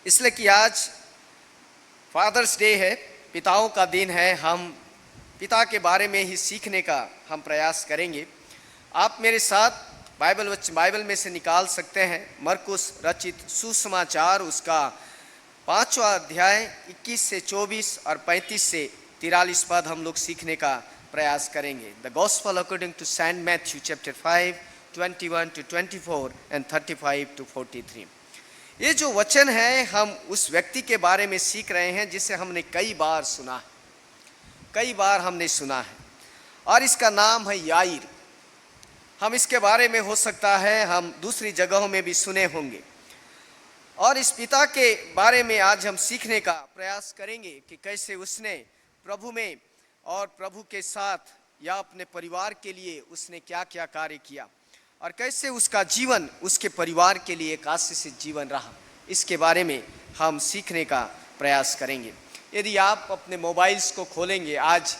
इसलिए कि आज फादर्स डे है, पिताओं का दिन है। हम पिता के बारे में ही सीखने का हम प्रयास करेंगे। आप मेरे साथ बाइबल में से निकाल सकते हैं मरकुस रचित सुसमाचार, उसका 5वां अध्याय 21 से 24 और 35 से 43 पद हम लोग सीखने का प्रयास करेंगे। The gospel according to Saint Matthew chapter 5 21 to 24 and 35 to 43। ये जो वचन है, हम उस व्यक्ति के बारे में सीख रहे हैं जिसे हमने कई बार हमने सुना है, और इसका नाम है याईर। हम इसके बारे में हो सकता है हम दूसरी जगहों में भी सुने होंगे, और इस पिता के बारे में आज हम सीखने का प्रयास करेंगे कि कैसे उसने प्रभु में और प्रभु के साथ या अपने परिवार के लिए उसने क्या क्या कार्य किया, और कैसे उसका जीवन उसके परिवार के लिए एक आशीषित जीवन रहा। इसके बारे में हम सीखने का प्रयास करेंगे। यदि आप अपने मोबाइल्स को खोलेंगे, आज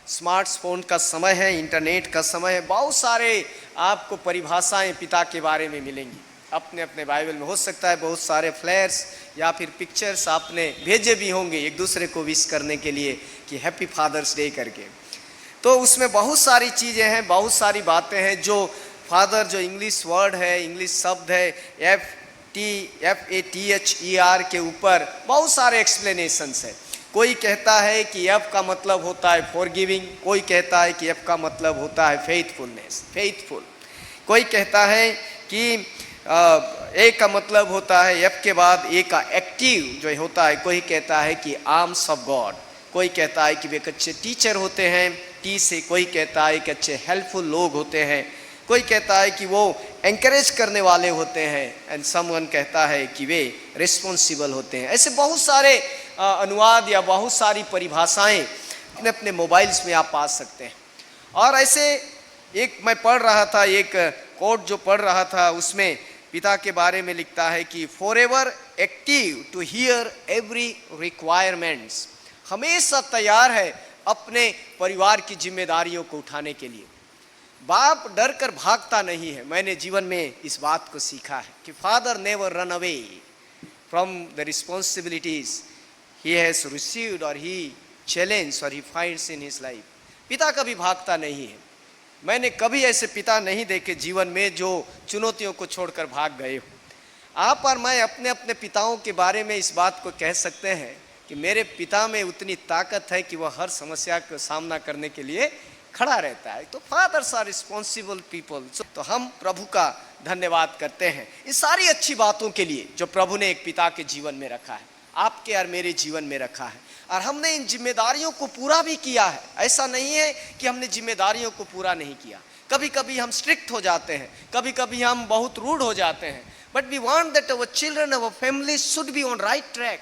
स्मार्टफोन का समय है, इंटरनेट का समय है, बहुत सारे आपको परिभाषाएं पिता के बारे में मिलेंगी अपने अपने बाइबल में। हो सकता है बहुत सारे फ्लैर्स या फिर पिक्चर्स आपने भेजे भी होंगे एक दूसरे को विश करने के लिए कि हैप्पी फादर्स डे करके। तो उसमें बहुत सारी चीज़ें हैं, बहुत सारी बातें हैं। जो फादर जो इंग्लिश वर्ड है, इंग्लिश शब्द है, FATHER के ऊपर बहुत सारे एक्सप्लेनेशंस है। कोई कहता है कि F का मतलब होता है फॉरगिविंग, कोई कहता है कि F का मतलब होता है फेथफुल। कोई कहता है कि A का मतलब होता है F के बाद A का एक्टिव जो होता है। कोई कहता है कि आर्म्स ऑफ गॉड, कोई कहता है कि वे अच्छे टीचर होते हैं T से, कोई कहता है कि अच्छे हेल्पफुल लोग होते हैं, कोई कहता है कि वो एंकरेज करने वाले होते हैं, एंड समवन कहता है कि वे रिस्पॉन्सिबल होते हैं। ऐसे बहुत सारे अनुवाद या बहुत सारी परिभाषाएं अपने अपने मोबाइल्स में आप पा सकते हैं। और ऐसे एक मैं पढ़ रहा था, एक कोट जो पढ़ रहा था, उसमें पिता के बारे में लिखता है कि forever active to hear every requirements, हमेशा तैयार है अपने परिवार की जिम्मेदारियों को उठाने के लिए। बाप डर कर भागता नहीं है। मैंने जीवन में इस बात को सीखा है कि father never run away from the responsibilities he has received और ही चैलेंज और he finds in his life. पिता कभी भागता नहीं है। मैंने कभी ऐसे पिता नहीं देखे जीवन में जो चुनौतियों को छोड़कर भाग गए हो। आप और मैं अपने अपने पिताओं के बारे में इस बात को कह सकते हैं कि मेरे पिता में उतनी ताकत है कि वह हर समस्या का सामना करने के लिए खड़ा रहता है। तो फादर्स आर रिस्पॉन्सिबल पीपल। तो हम प्रभु का धन्यवाद करते हैं इन सारी अच्छी बातों के लिए जो प्रभु ने एक पिता के जीवन में रखा है, आपके और मेरे जीवन में रखा है। और हमने इन जिम्मेदारियों को पूरा भी किया है। ऐसा नहीं है कि हमने जिम्मेदारियों को पूरा नहीं किया। कभी कभी हम स्ट्रिक्ट हो जाते हैं, कभी कभी हम बहुत रूड हो जाते हैं, but we want that our children, our family should be on right track.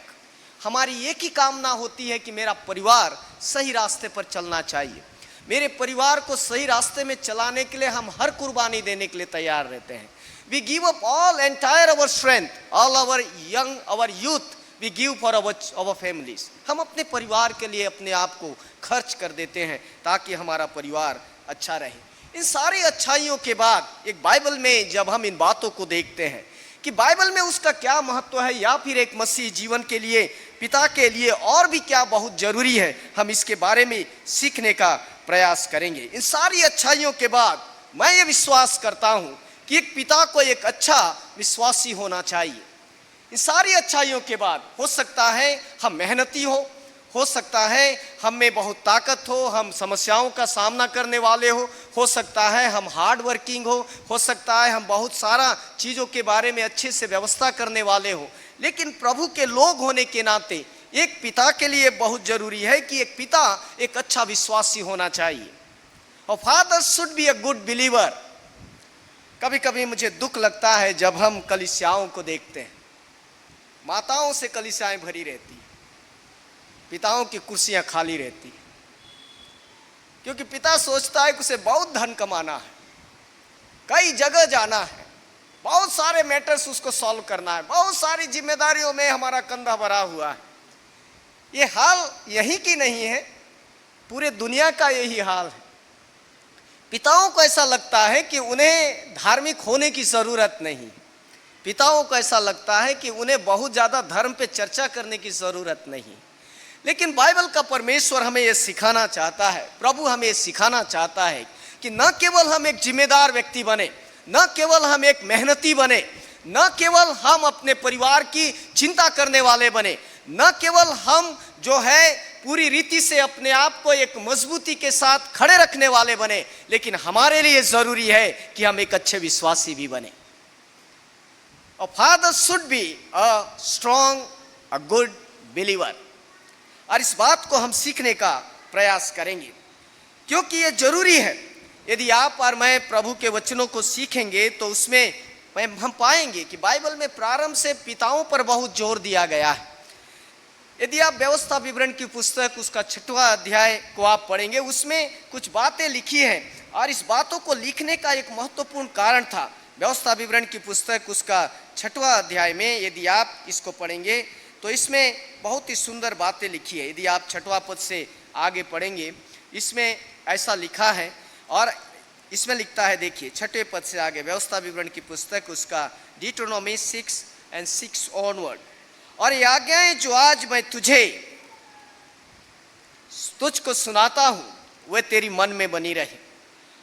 हमारी एक ही कामना होती है कि मेरा परिवार सही रास्ते पर चलना चाहिए। मेरे परिवार को सही रास्ते में चलाने के लिए हम हर कुर्बानी देने के लिए तैयार रहते हैं। We give up all entire our strength, all our young, our youth we give for our families. हम अपने परिवार के लिए अपने आप को खर्च कर देते हैं ताकि हमारा परिवार अच्छा रहे। इन सारी अच्छाइयों के बाद एक बाइबल में जब हम इन बातों को देखते हैं कि बाइबल में उसका क्या महत्व है, या फिर एक मसीह जीवन के लिए पिता के लिए और भी क्या बहुत जरूरी है, हम इसके बारे में सीखने का प्रयास करेंगे। इन सारी अच्छाइयों के बाद मैं ये विश्वास करता हूँ कि एक पिता को एक अच्छा विश्वासी होना चाहिए। इन सारी अच्छाइयों के बाद हो सकता है हम मेहनती हो सकता है हम में बहुत ताकत हम समस्याओं का सामना करने वाले हो सकता है हम हार्ड वर्किंग हो सकता है हम बहुत सारा चीज़ों के बारे में अच्छे से व्यवस्था करने वाले लेकिन प्रभु के लोग होने के नाते एक पिता के लिए बहुत जरूरी है कि एक पिता एक अच्छा विश्वासी होना चाहिए। और father should be a good believer. कभी कभी मुझे दुख लगता है जब हम कलीसियाओं को देखते हैं, माताओं से कलीसियाएं भरी रहती, पिताओं की कुर्सियां खाली रहती, क्योंकि पिता सोचता है कि उसे बहुत धन कमाना है, कई जगह जाना है, बहुत सारे मैटर्स उसको सॉल्व करना है, बहुत सारी जिम्मेदारियों में हमारा कंधा भरा हुआ है। ये हाल यही की नहीं है, पूरे दुनिया का यही हाल है। पिताओं को ऐसा लगता है कि उन्हें धार्मिक होने की जरूरत नहीं, पिताओं को ऐसा लगता है कि उन्हें बहुत ज़्यादा धर्म पे चर्चा करने की ज़रूरत नहीं, लेकिन बाइबल का परमेश्वर हमें यह सिखाना चाहता है, प्रभु हमें यह सिखाना चाहता है कि न केवल हम एक जिम्मेदार व्यक्ति बने, न केवल हम एक मेहनती बने, न केवल हम अपने परिवार की चिंता करने वाले बने, न केवल हम जो है पूरी रीति से अपने आप को एक मजबूती के साथ खड़े रखने वाले बने, लेकिन हमारे लिए जरूरी है कि हम एक अच्छे विश्वासी भी बने। A father should be a strong, a good believer। और इस बात को हम सीखने का प्रयास करेंगे, क्योंकि ये जरूरी है। यदि आप और मैं प्रभु के वचनों को सीखेंगे तो उसमें हम पाएंगे कि बाइबल में प्रारंभ से पिताओं पर बहुत जोर दिया गया है। यदि आप व्यवस्था विवरण की पुस्तक उसका 6वां अध्याय को आप पढ़ेंगे, उसमें कुछ बातें लिखी हैं, और इस बातों को लिखने का एक महत्वपूर्ण कारण था। व्यवस्था विवरण की पुस्तक उसका 6वां अध्याय में यदि आप इसको पढ़ेंगे तो इसमें बहुत ही सुंदर बातें लिखी है। यदि आप 6वां पद से आगे पढ़ेंगे, इसमें ऐसा लिखा है, और इसमें लिखता है, देखिए 6वें पद से आगे, व्यवस्था विवरण की पुस्तक उसका डिट्रोनॉमी 6:6 ऑनवर्ड, और ये आज्ञाएं जो आज मैं तुझको सुनाता हूँ वे तेरी मन में बनी रहे,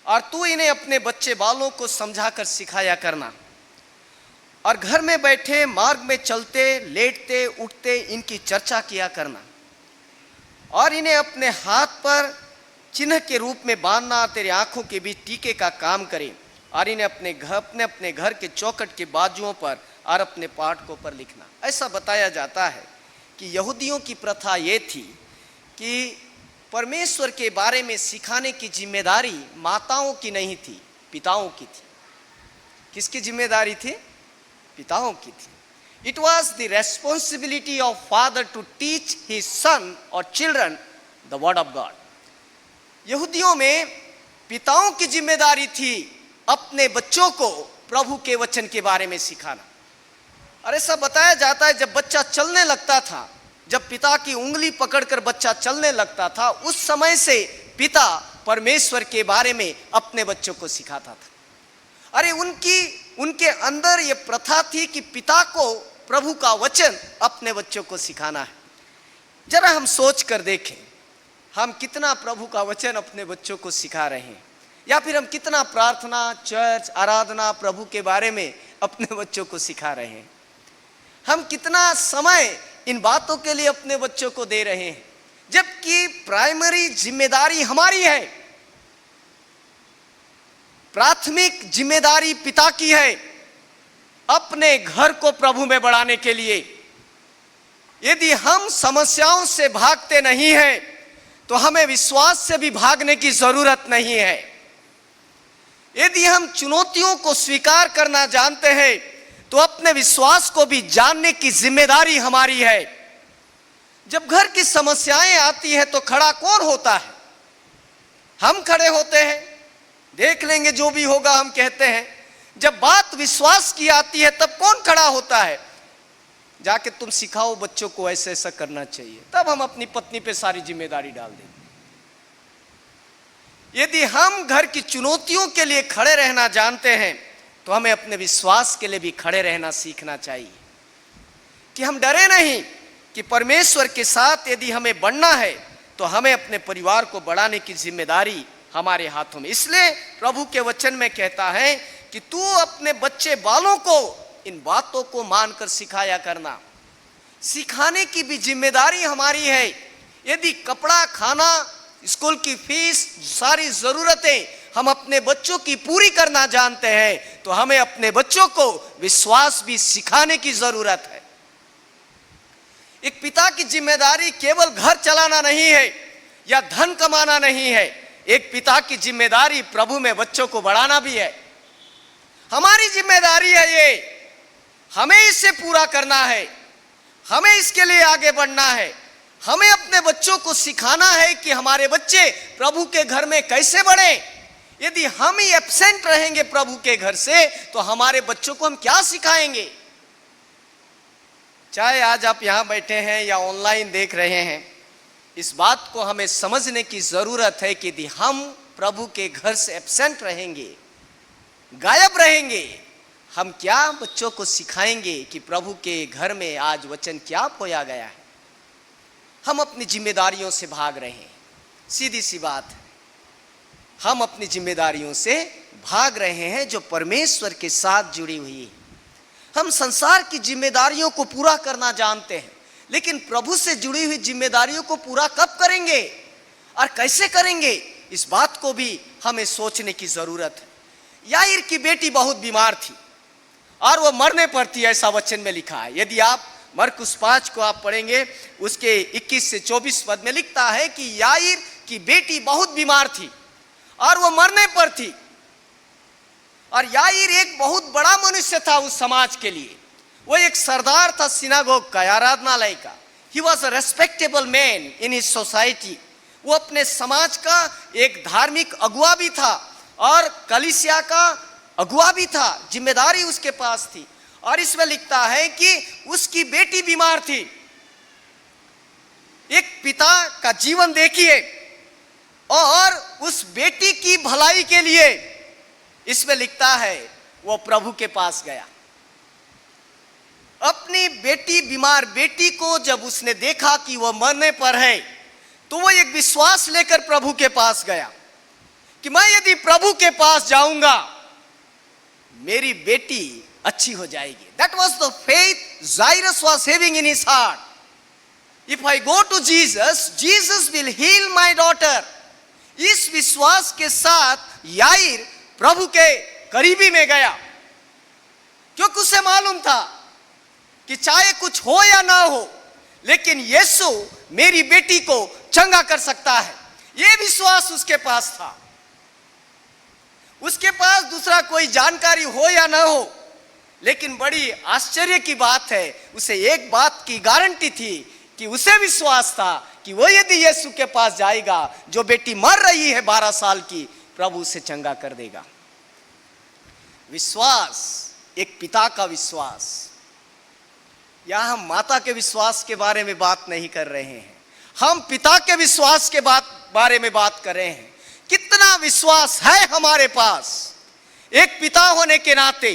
और तू इन्हें अपने बच्चे बालों को समझाकर सिखाया करना, और घर में बैठे, मार्ग में चलते, लेटते उठते इनकी चर्चा किया करना, और इन्हें अपने हाथ पर चिन्ह के रूप में बांधना, तेरे आंखों के बीच टीके का काम करे, और इन्हें अपने घर के चौखट के बाजुओं पर और अपने पाठकों पर लिखना। ऐसा बताया जाता है कि यहूदियों की प्रथा ये थी कि परमेश्वर के बारे में सिखाने की जिम्मेदारी माताओं की नहीं थी, पिताओं की थी। किसकी जिम्मेदारी थी? पिताओं की थी। It was the responsibility of father to teach his son or children the word of God। यहूदियों में पिताओं की जिम्मेदारी थी अपने बच्चों को प्रभु के वचन के बारे में सिखाना। और ऐसा बताया जाता है जब बच्चा चलने लगता था, जब पिता की उंगली पकड़कर बच्चा चलने लगता था, उस समय से पिता परमेश्वर के बारे में अपने बच्चों को सिखाता था। अरे उनके अंदर ये प्रथा थी कि पिता को प्रभु का वचन अपने बच्चों को सिखाना है। जरा हम सोच कर देखें, हम कितना प्रभु का वचन अपने बच्चों को सिखा रहे हैं, या फिर हम कितना प्रार्थना, चर्च, आराधना, प्रभु के बारे में अपने बच्चों को सिखा रहे हैं। हम कितना समय इन बातों के लिए अपने बच्चों को दे रहे हैं, जबकि प्राइमरी जिम्मेदारी हमारी है, प्राथमिक जिम्मेदारी पिता की है अपने घर को प्रभु में बढ़ाने के लिए। यदि हम समस्याओं से भागते नहीं हैं तो हमें विश्वास से भी भागने की जरूरत नहीं है। यदि हम चुनौतियों को स्वीकार करना जानते हैं तो अपने विश्वास को भी जानने की जिम्मेदारी हमारी है। जब घर की समस्याएं आती है तो खड़ा कौन होता है? हम खड़े होते हैं, देख लेंगे जो भी होगा, हम कहते हैं। जब बात विश्वास की आती है तब कौन खड़ा होता है? जाके तुम सिखाओ बच्चों को ऐसे ऐसा करना चाहिए, तब हम अपनी पत्नी पे सारी जिम्मेदारी डाल देंगे। यदि हम घर की चुनौतियों के लिए खड़े रहना जानते हैं तो हमें अपने विश्वास के लिए भी खड़े रहना सीखना चाहिए, कि हम डरे नहीं, कि परमेश्वर के साथ यदि हमें बढ़ना है तो हमें अपने परिवार को बढ़ाने की जिम्मेदारी हमारे हाथों में। इसलिए प्रभु के वचन में कहता है कि तू अपने बच्चे बालों को इन बातों को मानकर सिखाया करना। सिखाने की भी जिम्मेदारी हमारी है। यदि कपड़ा, खाना, स्कूल की फीस, सारी जरूरतें हम अपने बच्चों की पूरी करना जानते हैं तो हमें अपने बच्चों को विश्वास भी सिखाने की जरूरत है। एक पिता की जिम्मेदारी केवल घर चलाना नहीं है या धन कमाना नहीं है। एक पिता की जिम्मेदारी प्रभु में बच्चों को बढ़ाना भी है। हमारी जिम्मेदारी है ये, हमें इसे पूरा करना है, हमें इसके लिए आगे बढ़ना है। हमें अपने बच्चों को सिखाना है कि हमारे बच्चे प्रभु के घर में कैसे बढ़े। यदि हम ही एब्सेंट रहेंगे प्रभु के घर से तो हमारे बच्चों को हम क्या सिखाएंगे? चाहे आज आप यहां बैठे हैं या ऑनलाइन देख रहे हैं, इस बात को हमें समझने की जरूरत है कि यदि हम प्रभु के घर से एब्सेंट रहेंगे, गायब रहेंगे, हम क्या बच्चों को सिखाएंगे कि प्रभु के घर में आज वचन क्या बोया गया है? हम अपनी जिम्मेदारियों से भाग रहे हैं, सीधी सी बात है। हम अपनी जिम्मेदारियों से भाग रहे हैं जो परमेश्वर के साथ जुड़ी हुई है। हम संसार की जिम्मेदारियों को पूरा करना जानते हैं, लेकिन प्रभु से जुड़ी हुई जिम्मेदारियों को पूरा कब करेंगे और कैसे करेंगे, इस बात को भी हमें सोचने की जरूरत है। याईर की बेटी बहुत बीमार थी और वो मरने पर थी, ऐसा वचन में लिखा है। यदि आप मरकुस 5 को आप पढ़ेंगे, उसके 21 से 24 पद में लिखता है कि याईर की बेटी बहुत बीमार थी और वो मरने पर थी। और याईर एक बहुत बड़ा मनुष्य था उस समाज के लिए। वो एक सरदार था सिनागोग का, आराधनालय का। He was a respectable man in his society. वो अपने समाज का एक धार्मिक अगुआ भी था और कलीसिया का अगुआ भी था, जिम्मेदारी उसके पास थी। और इसमें लिखता है कि उसकी बेटी बीमार थी। एक पिता का जीवन देखिए, और उस बेटी की भलाई के लिए इसमें लिखता है वो प्रभु के पास गया। अपनी बेटी बीमार बेटी को जब उसने देखा कि वो मरने पर है, तो वो एक विश्वास लेकर प्रभु के पास गया कि मैं यदि प्रभु के पास जाऊंगा मेरी बेटी अच्छी हो जाएगी। That was the faith Jairus was having in his heart. If I go to Jesus, Jesus will heal my daughter. इस विश्वास के साथ याईर प्रभु के करीबी में गया, क्योंकि उसे मालूम था कि चाहे कुछ हो या ना हो, लेकिन यीशु मेरी बेटी को चंगा कर सकता है। यह विश्वास उसके पास था। उसके पास दूसरा कोई जानकारी हो या ना हो, लेकिन बड़ी आश्चर्य की बात है, उसे एक बात की गारंटी थी कि उसे विश्वास था कि वो यदि यीशु के पास जाएगा, जो बेटी मर रही है 12 साल की, प्रभु उसे चंगा कर देगा। विश्वास, एक पिता का विश्वास। यहां हम माता के विश्वास के बारे में बात नहीं कर रहे हैं, हम पिता के विश्वास के बारे में बात कर रहे हैं। कितना विश्वास है हमारे पास एक पिता होने के नाते,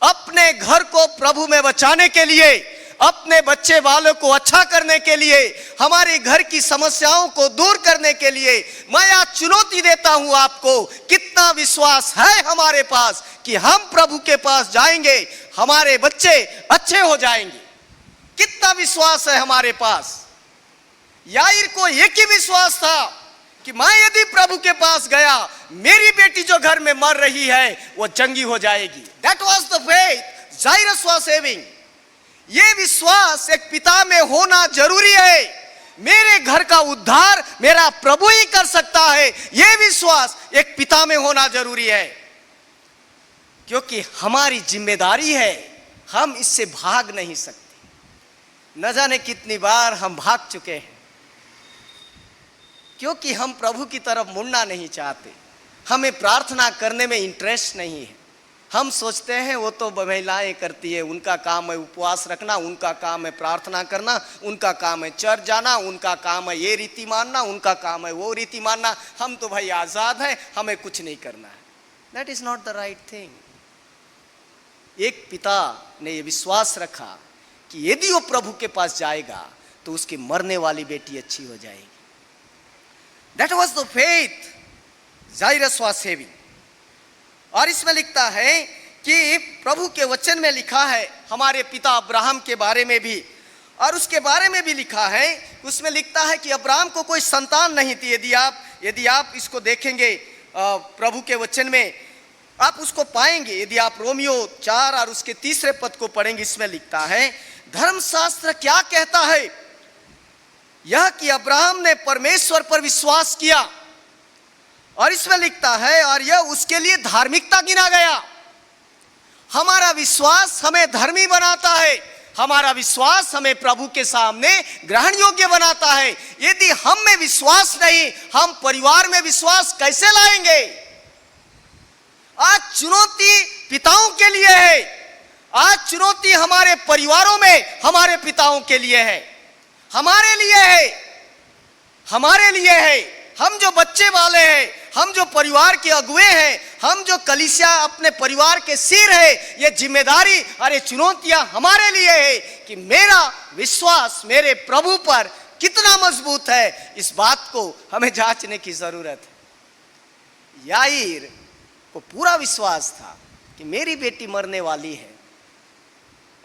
अपने घर को प्रभु में बचाने के लिए, अपने बच्चे वालों को अच्छा करने के लिए, हमारे घर की समस्याओं को दूर करने के लिए। मैं आज चुनौती देता हूं आपको, कितना विश्वास है हमारे पास कि हम प्रभु के पास जाएंगे, हमारे बच्चे अच्छे हो जाएंगे। कितना विश्वास है हमारे पास। याईर को एक ही विश्वास था कि मैं यदि प्रभु के पास गया, मेरी बेटी जो घर में मर रही है वो चंगी हो जाएगी। That was the faith Jairus was having. ये विश्वास एक पिता में होना जरूरी है। मेरे घर का उद्धार मेरा प्रभु ही कर सकता है, ये विश्वास एक पिता में होना जरूरी है, क्योंकि हमारी जिम्मेदारी है, हम इससे भाग नहीं सकते। न जाने कितनी बार हम भाग चुके हैं, क्योंकि हम प्रभु की तरफ मुड़ना नहीं चाहते। हमें प्रार्थना करने में इंटरेस्ट नहीं है। हम सोचते हैं वो तो महिलाएं करती है, उनका काम है उपवास रखना, उनका काम है प्रार्थना करना, उनका काम है चर्च जाना, उनका काम है ये रीति मानना, उनका काम है वो रीति मानना। हम तो भाई आज़ाद हैं, हमें कुछ नहीं करना है। That is not the right thing. एक पिता ने ये विश्वास रखा कि यदि वो प्रभु के पास जाएगा तो उसकी मरने वाली बेटी अच्छी हो जाएगी। That was the faith Jairus was having. और इसमें लिखता है कि प्रभु के वचन में लिखा है हमारे पिता अब्राहम के बारे में भी, और उसके बारे में भी लिखा है, उसमें लिखता है कि अब्राहम को कोई संतान नहीं थी। यदि आप इसको देखेंगे प्रभु के वचन में, आप उसको पाएंगे। यदि आप रोमियो 4 और उसके 3 पद को पढ़ेंगे, इसमें लिखता है धर्मशास्त्र क्या कहता है, यह कि अब्राहम ने परमेश्वर पर विश्वास किया, और इसमें लिखता है और यह उसके लिए धार्मिकता गिना गया। हमारा विश्वास हमें धर्मी बनाता है, हमारा विश्वास हमें प्रभु के सामने ग्रहण योग्य बनाता है। यदि हम में विश्वास नहीं, हम परिवार में विश्वास कैसे लाएंगे? आज चुनौती पिताओं के लिए है, आज चुनौती हमारे परिवारों में हमारे पिताओं के लिए है, हमारे लिए है। हम जो बच्चे वाले हैं, हम जो परिवार के अगुए हैं, हम जो कलीसिया अपने परिवार के सिर है, ये जिम्मेदारी अरे चुनौतियां हमारे लिए है कि मेरा विश्वास मेरे प्रभु पर कितना मजबूत है। इस बात को हमें जांचने की जरूरत है। याईर को पूरा विश्वास था कि मेरी बेटी मरने वाली है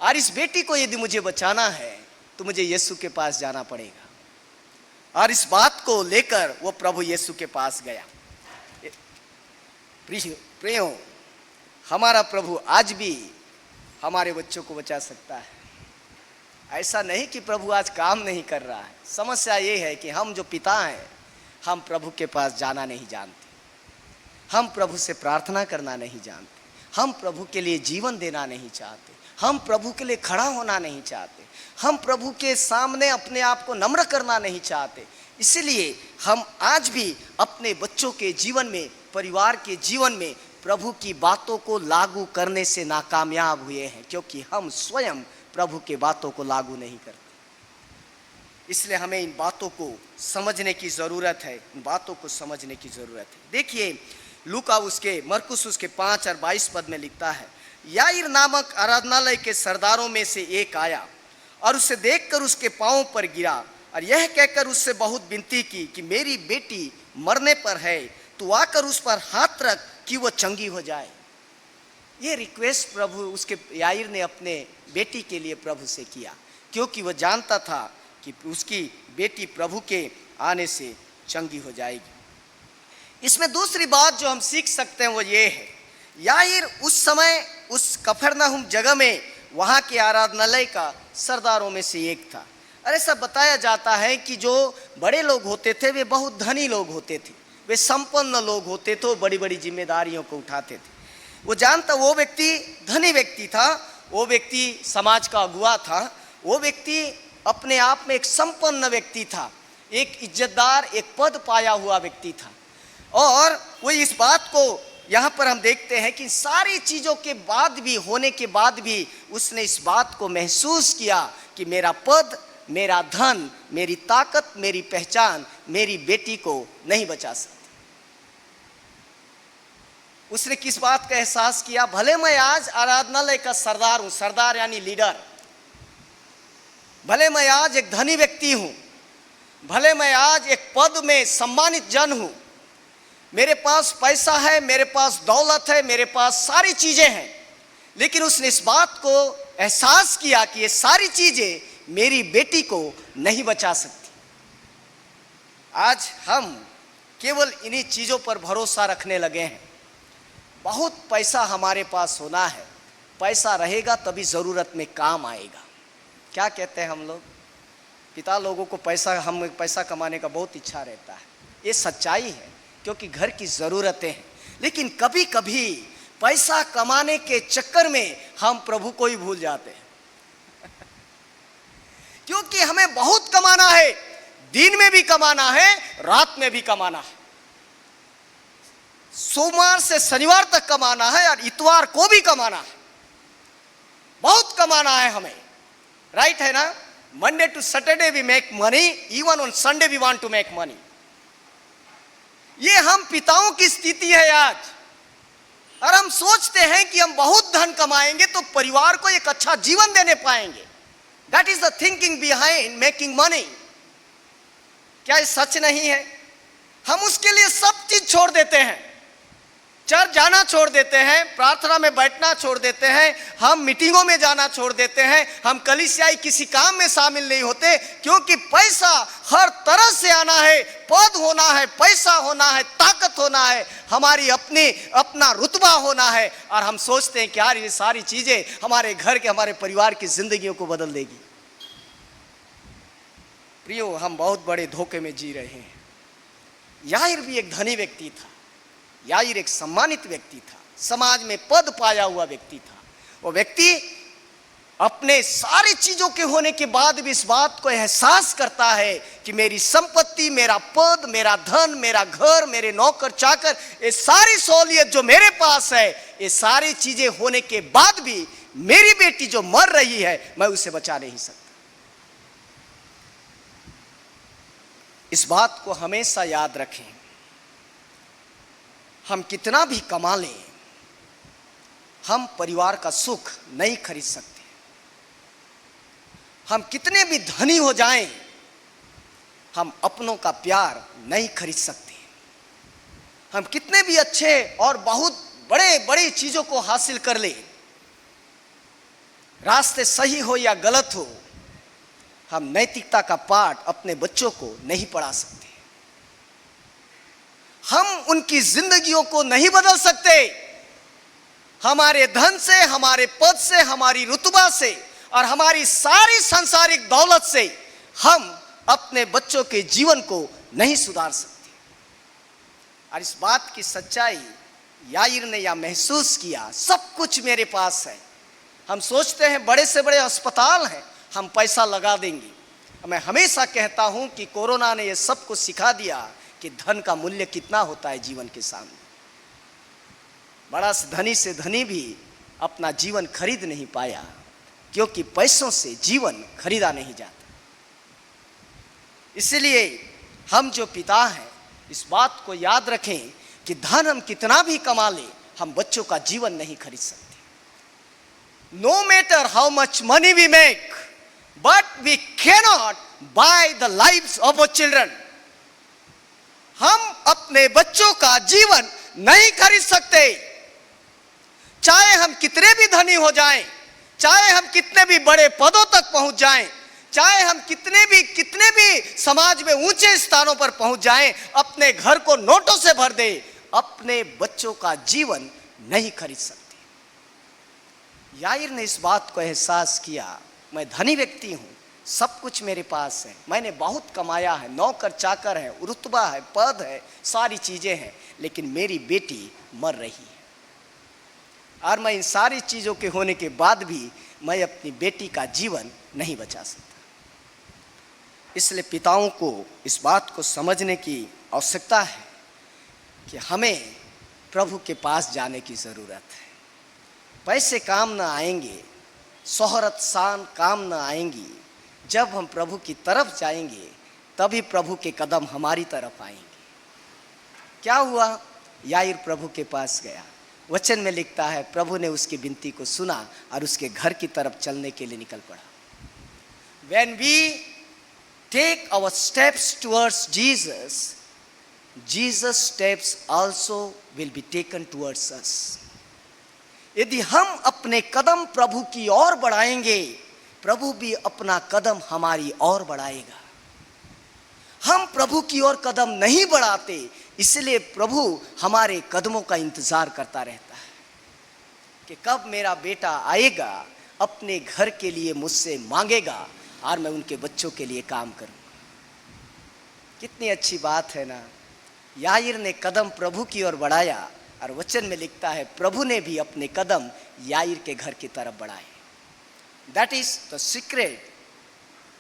और इस बेटी को यदि मुझे बचाना है तो मुझे यीशु के पास जाना पड़ेगा। और इस बात को लेकर वो प्रभु यीशु के पास गया। प्रियो, हमारा प्रभु आज भी हमारे बच्चों को बचा सकता है। ऐसा नहीं कि प्रभु आज काम नहीं कर रहा है। समस्या ये है कि हम जो पिता हैं, हम प्रभु के पास जाना नहीं जानते, हम प्रभु से प्रार्थना करना नहीं जानते, हम प्रभु के लिए जीवन देना नहीं चाहते, हम प्रभु के लिए खड़ा होना नहीं चाहते, हम प्रभु के सामने अपने आप को नम्र करना नहीं चाहते। इसलिए हम आज भी अपने बच्चों के जीवन में, परिवार के जीवन में प्रभु की बातों को लागू करने से नाकामयाब हुए हैं, क्योंकि हम स्वयं प्रभु के बातों को लागू नहीं करते। इसलिए हमें इन बातों को समझने की ज़रूरत है, इन बातों को समझने की ज़रूरत है। देखिए लूका मरकुस उसके 5 और 22 पद में लिखता है, याईर नामक आराधनालय के सरदारों में से एक आया और उसे देखकर उसके पांवों पर गिरा और यह कहकर उससे बहुत विनती की कि मेरी बेटी मरने पर है, तू आकर उस पर हाथ रख कि वो चंगी हो जाए। ये रिक्वेस्ट प्रभु उसके याईर ने अपने बेटी के लिए प्रभु से किया, क्योंकि वह जानता था कि उसकी बेटी प्रभु के आने से चंगी हो जाएगी। इसमें दूसरी बात जो हम सीख सकते हैं वो ये है, याईर उस समय उस कफरनहूम जगह में वहाँ के आराधनालय का सरदारों में से एक था। और ऐसा बताया जाता है कि जो बड़े लोग होते थे वे बहुत धनी लोग होते थे, वे संपन्न लोग होते थे, बड़ी बड़ी जिम्मेदारियों को उठाते थे। वो जानता, वो व्यक्ति धनी व्यक्ति था, वो व्यक्ति समाज का अगुआ था, वो व्यक्ति अपने आप में एक संपन्न व्यक्ति था, एक इज्जतदार, एक पद पाया हुआ व्यक्ति था। और वो इस बात को यहाँ पर हम देखते हैं कि सारी चीज़ों के बाद भी, होने के बाद भी उसने इस बात को महसूस किया कि मेरा पद, मेरा धन, मेरी ताकत, मेरी पहचान मेरी बेटी को नहीं बचा सकती। उसने किस बात का एहसास किया, भले मैं आज आराधनालय का सरदार हूँ, सरदार यानी लीडर, भले मैं आज एक धनी व्यक्ति हूँ, भले मैं आज एक पद में सम्मानित जन हूँ, मेरे पास पैसा है, मेरे पास दौलत है, मेरे पास सारी चीज़ें हैं, लेकिन उसने इस बात को एहसास किया कि ये सारी चीज़ें मेरी बेटी को नहीं बचा सकती। आज हम केवल इन्हीं चीज़ों पर भरोसा रखने लगे हैं। बहुत पैसा हमारे पास होना है, पैसा रहेगा तभी ज़रूरत में काम आएगा। क्या कहते हैं हम लोग, पिता लोगों को हम पैसा कमाने का बहुत इच्छा रहता है, ये सच्चाई है, क्योंकि घर की ज़रूरतें हैं। लेकिन कभी कभी पैसा कमाने के चक्कर में हम प्रभु को ही भूल जाते हैं क्योंकि हमें बहुत कमाना है, दिन में भी कमाना है, रात में भी कमाना है, सोमवार से शनिवार तक कमाना है और इतवार को भी कमाना है, बहुत कमाना है हमें, राइट है ना। Monday to Saturday we make money, even on Sunday we want to make money. ये हम पिताओं की स्थिति है आज। और हम सोचते हैं कि हम बहुत धन कमाएंगे तो परिवार को एक अच्छा जीवन देने पाएंगे। That is the thinking behind making money. क्या ये सच नहीं है? हम उसके लिए सब चीज छोड़ देते हैं, चर्च जाना छोड़ देते हैं, प्रार्थना में बैठना छोड़ देते हैं, हम मीटिंगों में जाना छोड़ देते हैं, हम कलीसियाई किसी काम में शामिल नहीं होते, क्योंकि पैसा हर तरह से आना है, पद होना है, पैसा होना है, ताकत होना है, हमारी अपना रुतबा होना है। और हम सोचते हैं कि यार ये सारी चीजें हमारे घर के, हमारे परिवार की जिंदगियों को बदल देगी। प्रियो, हम बहुत बड़े धोखे में जी रहे हैं। याईर भी एक धनी व्यक्ति था, याईर एक सम्मानित व्यक्ति था, समाज में पद पाया हुआ व्यक्ति था। वो व्यक्ति अपने सारी चीजों के होने के बाद भी इस बात को एहसास करता है कि मेरी संपत्ति, मेरा पद, मेरा धन, मेरा घर, मेरे नौकर चाकर, ये सारी सहूलियत जो मेरे पास है, ये सारी चीजें होने के बाद भी मेरी बेटी जो मर रही है, मैं उसे बचा नहीं सकता। इस बात को हमेशा याद रखें। हम कितना भी कमा लें, हम परिवार का सुख नहीं खरीद सकते। हम कितने भी धनी हो जाएं, हम अपनों का प्यार नहीं खरीद सकते। हम कितने भी अच्छे और बहुत बड़े बड़े चीजों को हासिल कर ले, रास्ते सही हो या गलत हो, हम नैतिकता का पाठ अपने बच्चों को नहीं पढ़ा सकते। हम उनकी जिंदगियों को नहीं बदल सकते। हमारे धन से, हमारे पद से, हमारी रुतबा से और हमारी सारी सांसारिक दौलत से हम अपने बच्चों के जीवन को नहीं सुधार सकते। और इस बात की सच्चाई याईर ने यह महसूस किया, सब कुछ मेरे पास है। हम सोचते हैं बड़े से बड़े अस्पताल हैं, हम पैसा लगा देंगे। मैं हमेशा कहता हूं कि कोरोना ने यह सब कुछ सिखा दिया कि धन का मूल्य कितना होता है जीवन के सामने। बड़ा धनी से धनी भी अपना जीवन खरीद नहीं पाया, क्योंकि पैसों से जीवन खरीदा नहीं जाता। इसलिए हम जो पिता हैं, इस बात को याद रखें कि धन हम कितना भी कमा ले, हम बच्चों का जीवन नहीं खरीद सकते। No matter how much money we make, but we cannot buy the lives of our children. हम अपने बच्चों का जीवन नहीं खरीद सकते। चाहे हम कितने भी धनी हो जाएं, चाहे हम कितने भी बड़े पदों तक पहुंच जाएं, चाहे हम कितने भी समाज में ऊंचे स्थानों पर पहुंच जाएं, अपने घर को नोटों से भर दे, अपने बच्चों का जीवन नहीं खरीद सकते। याईर ने इस बात को एहसास किया, मैं धनी व्यक्ति हूं, सब कुछ मेरे पास है, मैंने बहुत कमाया है, नौकर चाकर है, रुतबा है, पद है, सारी चीजें हैं, लेकिन मेरी बेटी मर रही है और मैं इन सारी चीजों के होने के बाद भी मैं अपनी बेटी का जीवन नहीं बचा सकता। इसलिए पिताओं को इस बात को समझने की आवश्यकता है कि हमें प्रभु के पास जाने की जरूरत है। पैसे काम ना आएंगे, शोहरत शान काम ना आएंगी। जब हम प्रभु की तरफ जाएंगे तभी प्रभु के कदम हमारी तरफ आएंगे। क्या हुआ? याईर प्रभु के पास गया। वचन में लिखता है, प्रभु ने उसकी विनती को सुना और उसके घर की तरफ चलने के लिए निकल पड़ा। When we take our steps towards Jesus, Jesus' steps also will be taken towards us. यदि हम अपने कदम प्रभु की ओर बढ़ाएंगे, प्रभु भी अपना कदम हमारी ओर बढ़ाएगा। हम प्रभु की ओर कदम नहीं बढ़ाते, इसलिए प्रभु हमारे कदमों का इंतजार करता रहता है कि कब मेरा बेटा आएगा, अपने घर के लिए मुझसे मांगेगा और मैं उनके बच्चों के लिए काम करूंगा। कितनी अच्छी बात है ना। याईर ने कदम प्रभु की ओर बढ़ाया और वचन में लिखता है, प्रभु ने भी अपने कदम याईर के घर की तरफ बढ़ाए। That is the secret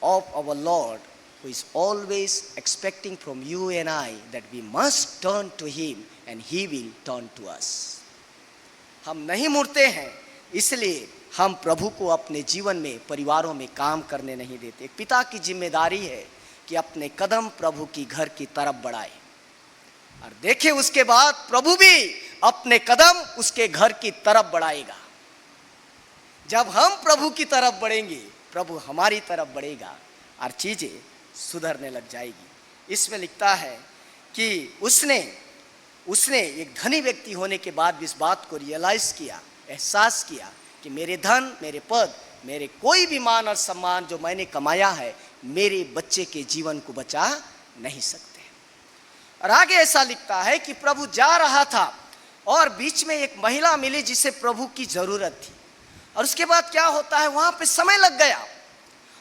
of our Lord, who is always expecting from you and I that we must turn to Him and He will turn to us. हम नहीं मुड़ते हैं, इसलिए हम प्रभु को अपने जीवन में, परिवारों में काम करने नहीं देते। एक पिता की जिम्मेदारी है कि अपने कदम प्रभु की घर की तरफ बढ़ाए और देखे उसके बाद प्रभु भी अपने कदम उसके घर की तरफ बढ़ाएगा। जब हम प्रभु की तरफ बढ़ेंगे, प्रभु हमारी तरफ बढ़ेगा और चीजें सुधरने लग जाएगी। इसमें लिखता है कि उसने एक धनी व्यक्ति होने के बाद भी इस बात को रियलाइज किया, एहसास किया कि मेरे धन, मेरे पद, मेरे कोई भी मान और सम्मान जो मैंने कमाया है, मेरे बच्चे के जीवन को बचा नहीं सकते। और आगे ऐसा लिखता है कि प्रभु जा रहा था और बीच में एक महिला मिली जिसे प्रभु की जरूरत थी। और उसके बाद क्या होता है, वहां पे समय लग गया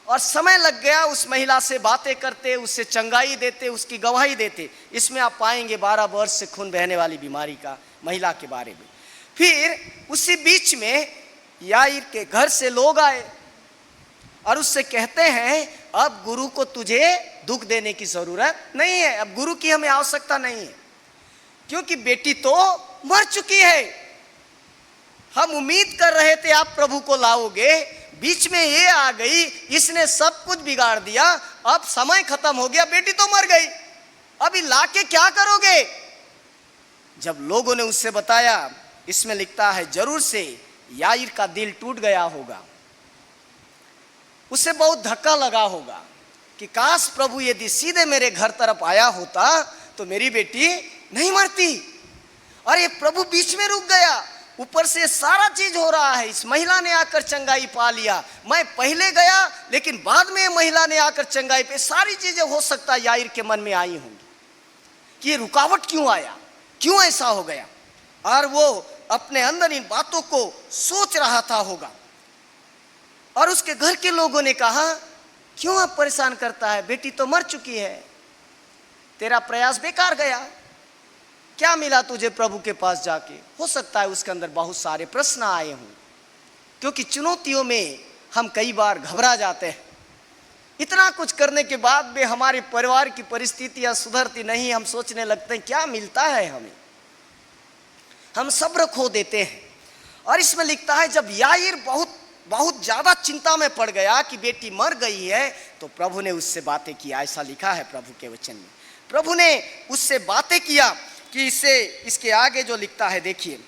और समय लग गया उस महिला से बातें करते, उससे चंगाई देते, उसकी गवाही देते। इसमें आप पाएंगे 12 वर्ष से खून बहने वाली बीमारी का महिला के बारे में। फिर उसी बीच में याईर के घर से लोग आए और उससे कहते हैं, अब गुरु को तुझे दुख देने की जरूरत नहीं है, अब गुरु की हमें आवश्यकता नहीं है, क्योंकि बेटी तो मर चुकी है। हम उम्मीद कर रहे थे आप प्रभु को लाओगे, बीच में ये आ गई, इसने सब कुछ बिगाड़ दिया, अब समय खत्म हो गया, बेटी तो मर गई, अभी लाके क्या करोगे? जब लोगों ने उससे बताया, इसमें लिखता है जरूर से याईर का दिल टूट गया होगा, उसे बहुत धक्का लगा होगा कि काश प्रभु यदि सीधे मेरे घर तरफ आया होता तो मेरी बेटी नहीं मरती। और ये प्रभु बीच में रुक गया, ऊपर से सारा चीज हो रहा है, इस महिला ने आकर चंगाई पा लिया, मैं पहले गया लेकिन बाद में महिला ने आकर चंगाई पे, सारी चीजें हो सकता है याईर के मन में आई होंगी कि ये रुकावट क्यों आया, क्यों ऐसा हो गया। और वो अपने अंदर इन बातों को सोच रहा था होगा। और उसके घर के लोगों ने कहा, क्यों आप परेशान करता है, बेटी तो मर चुकी है, तेरा प्रयास बेकार गया, क्या मिला तुझे प्रभु के पास जाके। हो सकता है उसके अंदर बहुत सारे प्रश्न आए हों, क्योंकि चुनौतियों में हम कई बार घबरा जाते हैं। इतना कुछ करने के बाद भी हमारे परिवार की परिस्थितियां सुधरती नहीं, हम सोचने लगते हैं क्या मिलता है हमें, हम सब्र खो देते हैं। और इसमें लिखता है जब याईर बहुत बहुत ज्यादा चिंता में पड़ गया कि बेटी मर गई है, तो प्रभु ने उससे बातें किया। ऐसा लिखा है प्रभु के वचन में, प्रभु ने उससे बातें किया कि इसके आगे जो लिखता है देखिए,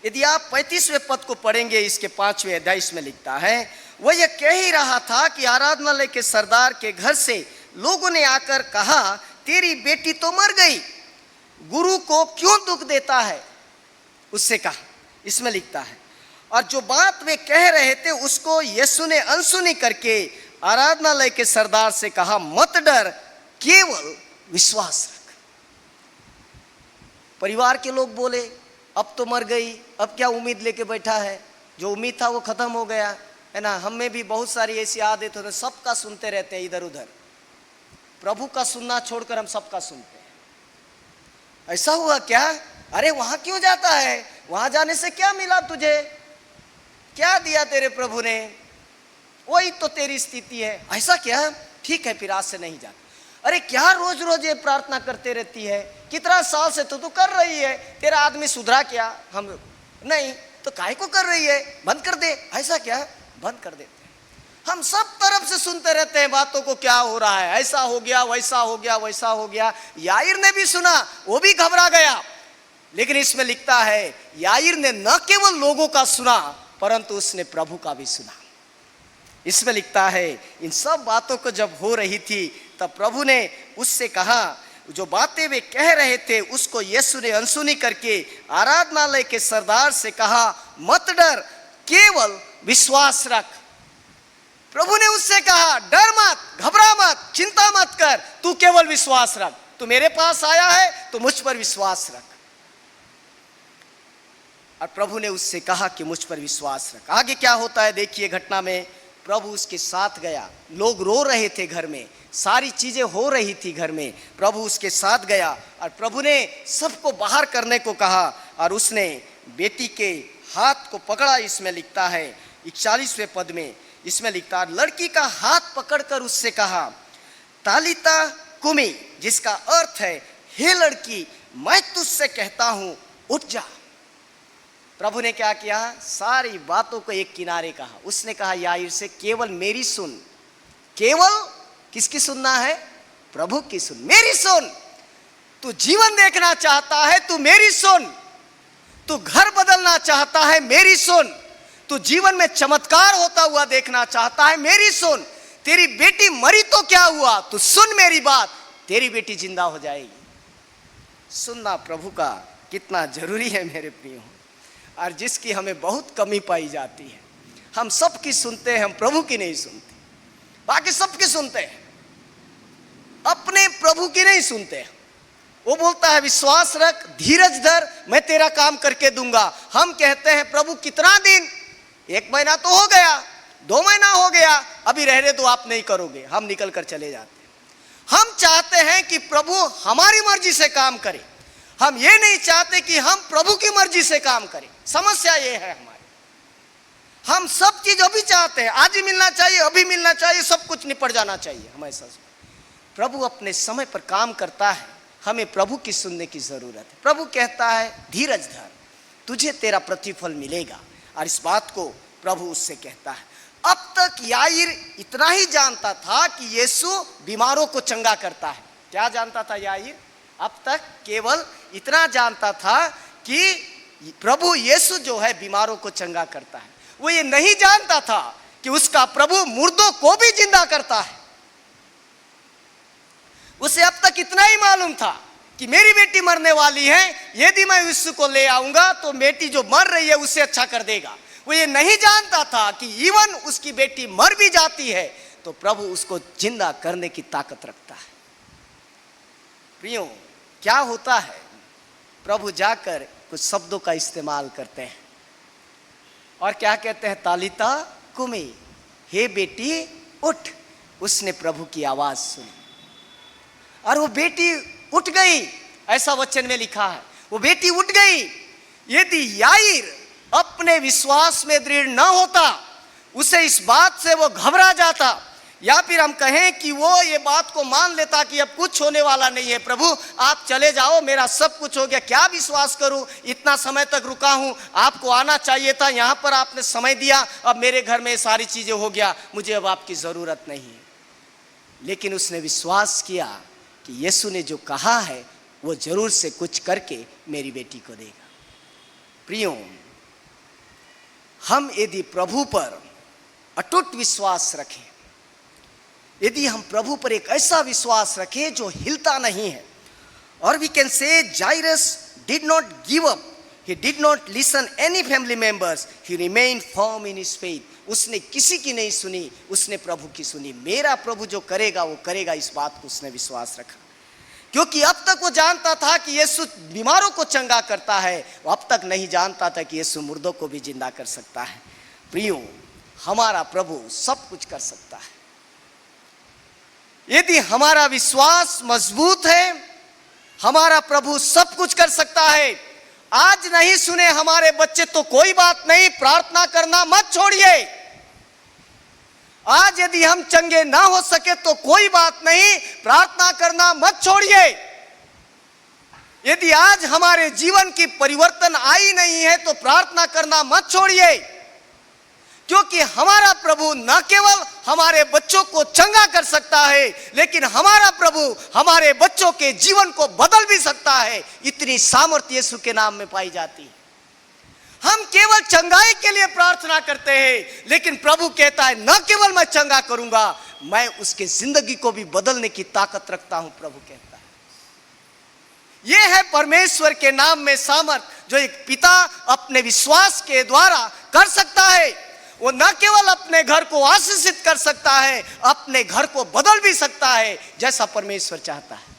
यदि आप 35वें पद को पढ़ेंगे, इसके 5वें अध्याय में लिखता है, वह यह कह ही रहा था कि आराधनालय के सरदार के घर से लोगों ने आकर कहा, तेरी बेटी तो मर गई, गुरु को क्यों दुख देता है, उससे कहा। इसमें लिखता है, और जो बात वे कह रहे थे उसको यीशु ने अनसुनी करके आराधनालय के सरदार से कहा, मत डर, केवल विश्वास रख। परिवार के लोग बोले, अब तो मर गई, अब क्या उम्मीद लेके बैठा है, जो उम्मीद था वो खत्म हो गया है ना। हम में भी बहुत सारी ऐसी आदत होती है, सबका सुनते रहते हैं इधर उधर, प्रभु का सुनना छोड़कर हम सबका सुनते हैं। ऐसा हुआ क्या, अरे वहां क्यों जाता है, वहां जाने से क्या मिला तुझे, क्या दिया तेरे प्रभु ने, वही तो तेरी स्थिति है, ऐसा क्या, ठीक है फिर आज से नहीं जाता। अरे क्या रोज रोज ये प्रार्थना करते रहती है, कितना साल से तो तू कर रही है, तेरा आदमी सुधरा क्या, हम नहीं तो काहे को कर रही है, बंद कर दे, ऐसा क्या, बंद कर देते हैं। हम सब तरफ से सुनते रहते हैं बातों को, क्या हो रहा है, ऐसा हो गया, वैसा हो गया, वैसा हो गया। याईर ने भी सुना, वो भी घबरा गया, लेकिन इसमें लिखता है याईर ने न केवल लोगों का सुना परंतु उसने प्रभु का भी सुना। इसमें लिखता है इन सब बातों को जब हो रही थी तब प्रभु ने उससे कहा, जो बातें वे कह रहे थे उसको यीशु ने अनसुनी करके आराधनालय के सरदार से कहा, मत डर, केवल विश्वास रख। प्रभु ने उससे कहा, डर मत, घबरा मत, चिंता मत कर, तू केवल विश्वास रख, तू मेरे पास आया है तो मुझ पर विश्वास रख। और प्रभु ने उससे कहा कि मुझ पर विश्वास रख। आगे क्या होता है देखिए घटना में, प्रभु उसके साथ गया, लोग रो रहे थे घर में, सारी चीजें हो रही थी घर में, प्रभु उसके साथ गया और प्रभु ने सबको बाहर करने को कहा और उसने बेटी के हाथ को पकड़ा। इसमें लिखता है 41वें पद में, इसमें लिखता है, लड़की का हाथ पकड़कर उससे कहा, तालिता कुमी, जिसका अर्थ है हे लड़की मैं तुझसे कहता हूं उठ जा। प्रभु ने क्या किया, सारी बातों को एक किनारे कहा। उसने कहा याईर से, केवल मेरी सुन, केवल किसकी सुनना है, प्रभु की सुन, मेरी सुन। तू जीवन देखना चाहता है, तू मेरी सुन। तू घर बदलना चाहता है, मेरी सुन। तू जीवन में चमत्कार होता हुआ देखना चाहता है, मेरी सुन। तेरी बेटी मरी तो क्या हुआ, तू सुन मेरी बात, तेरी बेटी जिंदा हो जाएगी। सुनना प्रभु का कितना जरूरी है मेरे प्रियो, और जिसकी हमें बहुत कमी पाई जाती है। हम सबकी सुनते हैं, हम प्रभु की नहीं सुनते। बाकी सबकी सुनते हैं, अपने प्रभु की नहीं सुनते हैं। वो बोलता है विश्वास रख, धीरज धर, मैं तेरा काम करके दूंगा। हम कहते हैं प्रभु कितना दिन, 1 महीना तो हो गया, 2 महीना हो गया, अभी रहने दो, आप नहीं करोगे, हम निकल कर चले जाते हैं। हम चाहते हैं कि प्रभु हमारी मर्जी से काम करे, हम ये नहीं चाहते कि हम प्रभु की मर्जी से काम करें। समस्या ये है हमारी, हम सब चीज अभी चाहते हैं, आज ही मिलना चाहिए, अभी मिलना चाहिए, सब कुछ निपट जाना चाहिए। हम ऐसा, प्रभु अपने समय पर काम करता है, हमें प्रभु की सुनने की जरूरत है। प्रभु कहता है धीरज धर, तुझे तेरा प्रतिफल मिलेगा, और इस बात को प्रभु उससे कहता है। अब तक याईर इतना ही जानता था कि यीशु बीमारों को चंगा करता है। क्या जानता था याईर? अब तक केवल इतना जानता था कि प्रभु यीशु जो है बीमारों को चंगा करता है। वो ये नहीं जानता था कि उसका प्रभु मुर्दों को भी जिंदा करता है। उसे अब तक इतना ही मालूम था कि मेरी बेटी मरने वाली है, यदि मैं यीशु को ले आऊंगा तो बेटी जो मर रही है उसे अच्छा कर देगा। वो ये नहीं जानता था कि इवन उसकी बेटी मर भी जाती है तो प्रभु उसको जिंदा करने की ताकत रखता है। प्रियो, क्या होता है, प्रभु जाकर कुछ शब्दों का इस्तेमाल करते हैं और क्या कहते हैं, तालिता कुमी, हे बेटी उठ। उसने प्रभु की आवाज सुनी और वो बेटी उठ गई। ऐसा वचन में लिखा है, वो बेटी उठ गई। यदि याईर अपने विश्वास में दृढ़ न होता, उसे इस बात से वो घबरा जाता, या फिर हम कहें कि वो ये बात को मान लेता कि अब कुछ होने वाला नहीं है, प्रभु आप चले जाओ, मेरा सब कुछ हो गया, क्या विश्वास करूं, इतना समय तक रुका हूं, आपको आना चाहिए था, यहां पर आपने समय दिया, अब मेरे घर में सारी चीजें हो गया, मुझे अब आपकी जरूरत नहीं है। लेकिन उसने विश्वास किया कि यीशु ने जो कहा है वो जरूर से कुछ करके मेरी बेटी को देगा। प्रियो, हम यदि प्रभु पर अटूट विश्वास रखें, यदि हम प्रभु पर एक ऐसा विश्वास रखें जो हिलता नहीं है, और we can say Jairus did not give up, he did not listen any family members, he remained firm in his faith। उसने किसी की नहीं सुनी, उसने प्रभु की सुनी। मेरा प्रभु जो करेगा वो करेगा, इस बात को उसने विश्वास रखा। क्योंकि अब तक वो जानता था कि यीशु बीमारों को चंगा करता है, वो अब तक नहीं जानता था कि यीशु मुर्दों को भी जिंदा कर सकता है। प्रियो, हमारा प्रभु सब कुछ कर सकता है यदि हमारा विश्वास मजबूत है। हमारा प्रभु सब कुछ कर सकता है। आज नहीं सुने हमारे बच्चे तो कोई बात नहीं, प्रार्थना करना मत छोड़िए। आज यदि हम चंगे ना हो सके तो कोई बात नहीं, प्रार्थना करना मत छोड़िए। यदि आज हमारे जीवन की परिवर्तन आई नहीं है तो प्रार्थना करना मत छोड़िए, क्योंकि हमारा प्रभु न केवल हमारे बच्चों को चंगा कर सकता है, लेकिन हमारा प्रभु हमारे बच्चों के जीवन को बदल भी सकता है। इतनी सामर्थ्य यीशु के नाम में पाई जाती है। हम केवल चंगाई के लिए प्रार्थना करते हैं, लेकिन प्रभु कहता है न केवल मैं चंगा करूंगा, मैं उसके जिंदगी को भी बदलने की ताकत रखता हूं। प्रभु कहता है यह है परमेश्वर के नाम में सामर्थ, जो एक पिता अपने विश्वास के द्वारा कर सकता है। वो न केवल अपने घर को आशीषित कर सकता है, अपने घर को बदल भी सकता है जैसा परमेश्वर चाहता है।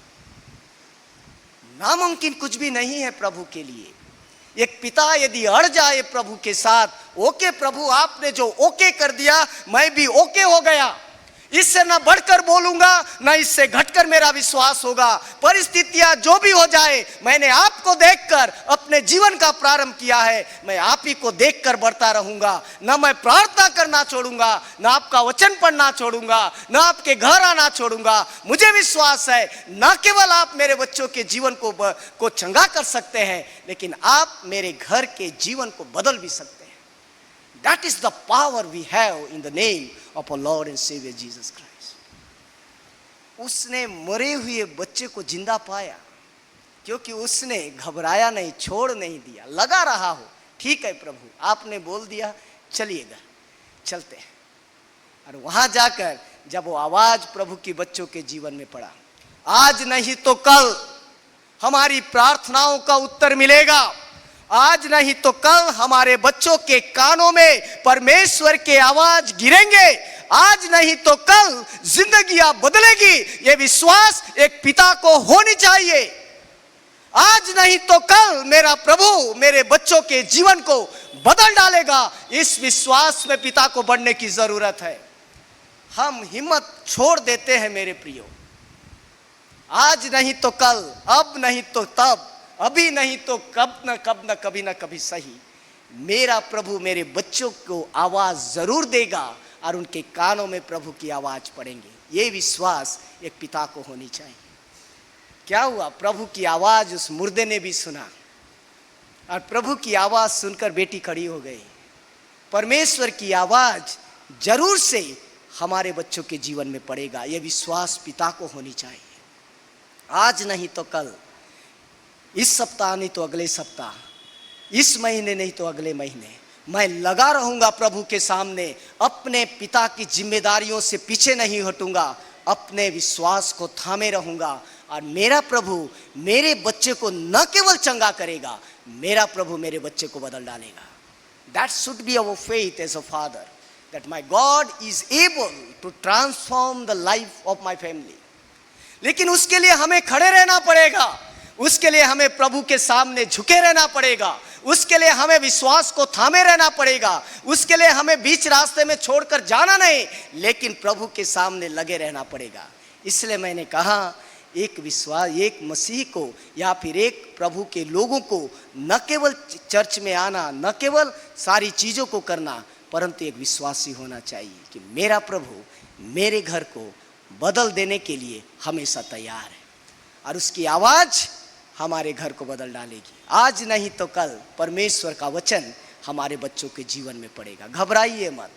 नामुमकिन कुछ भी नहीं है प्रभु के लिए। एक पिता यदि अड़ जाए प्रभु के साथ, ओके प्रभु आपने जो ओके कर दिया, मैं भी ओके हो गया, इससे न बढ़कर बोलूंगा न इससे घटकर मेरा विश्वास होगा। परिस्थितियां जो भी हो जाए, मैंने आपको देखकर अपने जीवन का प्रारंभ किया है, मैं आप ही को देखकर बढ़ता रहूंगा। न मैं प्रार्थना करना छोड़ूंगा, न आपका वचन पढ़ना छोड़ूंगा, न आपके घर आना छोड़ूंगा। मुझे विश्वास है न केवल आप मेरे बच्चों के जीवन को चंगा कर सकते हैं, लेकिन आप मेरे घर के जीवन को बदल भी सकते हैं। That is the power we have in the name of our Lord and Savior Jesus Christ। उसने मरे हुए बच्चे को जिंदा पाया, क्योंकि उसने घबराया नहीं, छोड़ नहीं दिया, लगा रहा हो, ठीक है प्रभु आपने बोल दिया, चलिएगा, चलते हैं। और वहां जाकर जब वो आवाज प्रभु की बच्चों के जीवन में पड़ा, आज नहीं तो कल हमारी प्रार्थनाओं का उत्तर मिलेगा, आज नहीं तो कल हमारे बच्चों के कानों में परमेश्वर के आवाज गिरेंगे, आज नहीं तो कल जिंदगियां बदलेगी। ये विश्वास एक पिता को होनी चाहिए। आज नहीं तो कल मेरा प्रभु मेरे बच्चों के जीवन को बदल डालेगा। इस विश्वास में पिता को बढ़ने की जरूरत है। हम हिम्मत छोड़ देते हैं मेरे प्रियो। आज नहीं तो कल, अब नहीं तो तब, अभी नहीं तो कब न कभी सही, मेरा प्रभु मेरे बच्चों को आवाज जरूर देगा और उनके कानों में प्रभु की आवाज पड़ेंगे। ये विश्वास एक पिता को होनी चाहिए। क्या हुआ, प्रभु की आवाज उस मुर्दे ने भी सुना और प्रभु की आवाज सुनकर बेटी खड़ी हो गई। परमेश्वर की आवाज जरूर से हमारे बच्चों के जीवन में पड़ेगा। यह विश्वास पिता को होनी चाहिए। आज नहीं तो कल इस सप्ताह नहीं तो अगले सप्ताह, इस महीने नहीं तो अगले महीने मैं लगा रहूंगा प्रभु के सामने, अपने पिता की जिम्मेदारियों से पीछे नहीं हटूंगा, अपने विश्वास को थामे रहूंगा। और मेरा प्रभु मेरे बच्चे को न केवल चंगा करेगा, मेरा प्रभु मेरे बच्चे को बदल डालेगा। That should be our faith as a father, that my God is able to transform the life of my family. लेकिन उसके लिए हमें खड़े रहना पड़ेगा, उसके लिए हमें प्रभु के सामने झुके रहना पड़ेगा, उसके लिए हमें विश्वास को थामे रहना पड़ेगा, उसके लिए हमें बीच रास्ते में छोड़कर जाना नहीं, लेकिन प्रभु के सामने लगे रहना पड़ेगा। इसलिए मैंने कहा एक विश्वास, एक मसीह को या फिर एक प्रभु के लोगों को न केवल चर्च में आना, न केवल सारी चीज़ों को करना, परंतु एक विश्वासी होना चाहिए कि मेरा प्रभु मेरे घर को बदल देने के लिए हमेशा तैयार है और उसकी आवाज़ हमारे घर को बदल डालेगी। आज नहीं तो कल परमेश्वर का वचन हमारे बच्चों के जीवन में पड़ेगा। घबराइए मत,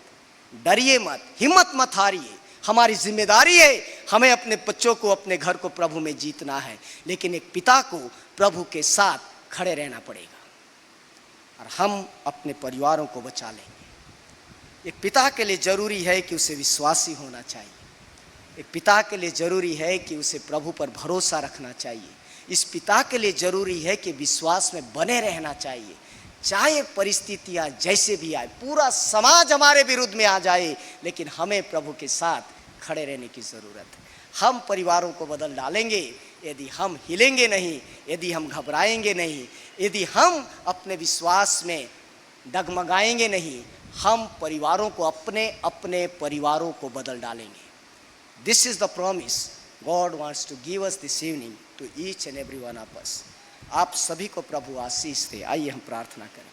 डरिए मत, हिम्मत मत हारिए। हमारी जिम्मेदारी है, हमें अपने बच्चों को, अपने घर को प्रभु में जीतना है, लेकिन एक पिता को प्रभु के साथ खड़े रहना पड़ेगा और हम अपने परिवारों को बचा लेंगे। एक पिता के लिए जरूरी है कि उसे विश्वासी होना चाहिए। एक पिता के लिए जरूरी है कि उसे प्रभु पर भरोसा रखना चाहिए। इस पिता के लिए जरूरी है कि विश्वास में बने रहना चाहिए, चाहे परिस्थितियां जैसे भी आए, पूरा समाज हमारे विरुद्ध में आ जाए, लेकिन हमें प्रभु के साथ खड़े रहने की ज़रूरत है। हम परिवारों को बदल डालेंगे यदि हम हिलेंगे नहीं, यदि हम घबराएंगे नहीं, यदि हम अपने विश्वास में डगमगाएंगे नहीं, हम परिवारों को, अपने अपने परिवारों को बदल डालेंगे। This is the promise God wants to give us this evening to each and every one of us. आप सभी को प्रभु आशीष दे। आइए हम प्रार्थना करें।